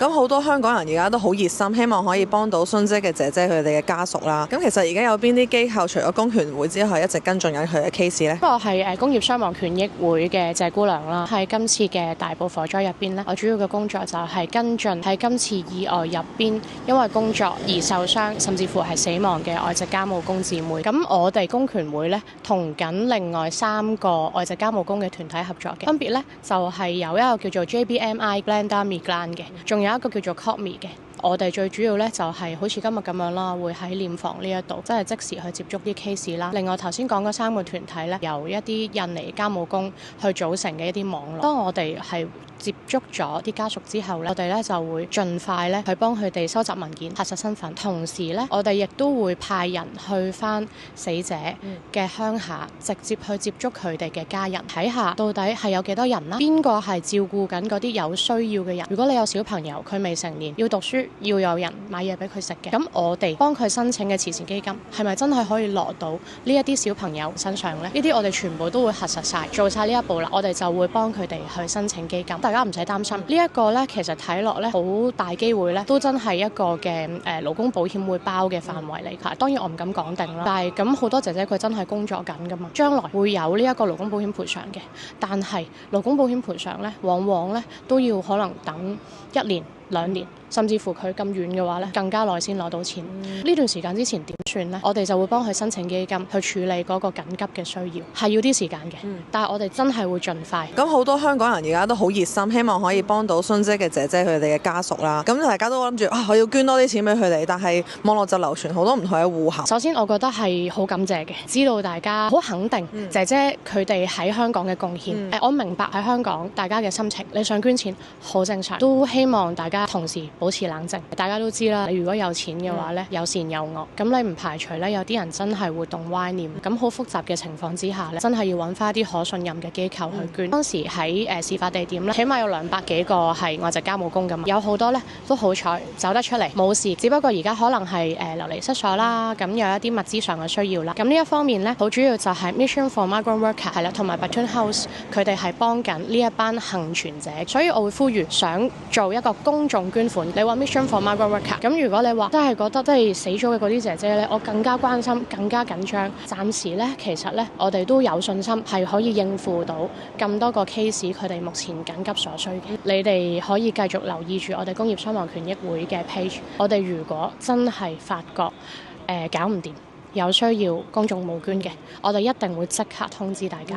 咁好多香港人而家都好熱心，希望可以幫到殉職嘅姐姐佢哋嘅家屬啦。咁其實而家有邊啲機構除咗工權會之外，一直跟進緊佢嘅 case 呢？我係工業傷亡權益會嘅謝姑娘啦。喺今次嘅大埔火災入邊呢，我主要嘅工作就係跟進喺今次意外入邊因為工作而受傷甚至乎係死亡嘅外籍家務工姊妹。咁我哋工權會呢，同緊另外3個外籍家務工嘅團體合作嘅，分別呢就係有一個叫做 JBMI Glenda Miglan 嘅，仲有一個叫做 COPME 嘅。我哋最主要咧就係好似今日咁樣啦，會喺殮房呢一度，即係即時去接觸啲 case 啦。另外頭先講嗰3個團體咧，由一啲印尼家務工去組成嘅一啲網絡。當我哋係接觸咗啲家屬之後咧，我哋咧就會盡快咧去幫佢哋收集文件、核實身份。同時咧，我哋亦都會派人去返死者嘅鄉下，直接去接觸佢哋嘅家人，睇下到底係有幾多人啦，邊個係照顧緊嗰啲有需要嘅人。如果你有小朋友，佢未成年，要讀書，要有人買嘢俾佢食嘅，咁我哋幫佢申請嘅慈善基金係咪真係可以落到呢一啲小朋友身上呢？呢啲我哋全部都會核實晒，做晒呢一步啦，我哋就會幫佢哋去申請基金。大家唔使擔心，呢一個呢，其實睇落呢，好大機會呢，都真係一個嘅勞工保險會包嘅範圍嚟㗎。當然我唔敢講定啦，但係咁好多姐姐佢真係工作緊㗎嘛，將來會有呢一個勞工保險賠償嘅。但係勞工保險賠償呢，往往呢都要可能等1年2年。甚至乎佢咁遠嘅話咧，更加耐先攞到錢。呢段時間之前點算呢？我哋就會幫佢申請基金去處理嗰個緊急嘅需要，係要啲時間嘅。但係我哋真係會盡快。咁好多香港人而家都好熱心，希望可以幫到殉職嘅姐姐佢哋嘅家屬啦。咁大家都諗住我要捐多啲錢俾佢哋，但係網絡就流傳好多唔同嘅戶口。首先，我覺得係好感謝嘅，知道大家好肯定姐姐佢哋喺香港嘅貢獻。我明白喺香港大家嘅心情，你想捐錢好正常，都希望大家同時保持冷靜。大家都知啦，你如果有錢嘅話呢，有善有惡，咁你唔排除呢，有啲人真係會動歪念，咁好複雜嘅情況之下呢，真係要揾翻啲可信任嘅機構去捐。當時喺事發地點呢，起碼有200幾個係外籍家務工咁，有好多呢都好彩走得出嚟冇事，只不過而家可能係流離失所啦，咁有一啲物資上嘅需要啦。咁呢一方面呢，好主要就係 Mission for Migrant Worker 係啦，同埋 Batoon House 佢哋係幫緊呢一班幸存者，所以我會呼籲想做一個公眾捐款。你話 Mission for Migrant Worker， 咁如果你話真係覺得真係死咗嘅嗰啲姐姐呢，我更加關心、更加緊張。暫時呢，其實呢，我哋都有信心係可以應付到咁多個 case， 佢哋目前緊急所需嘅。你哋可以繼續留意住我哋工業傷亡權益會嘅 page。我哋如果真係發覺搞唔掂，有需要公眾募捐嘅，我哋一定會即刻通知大家。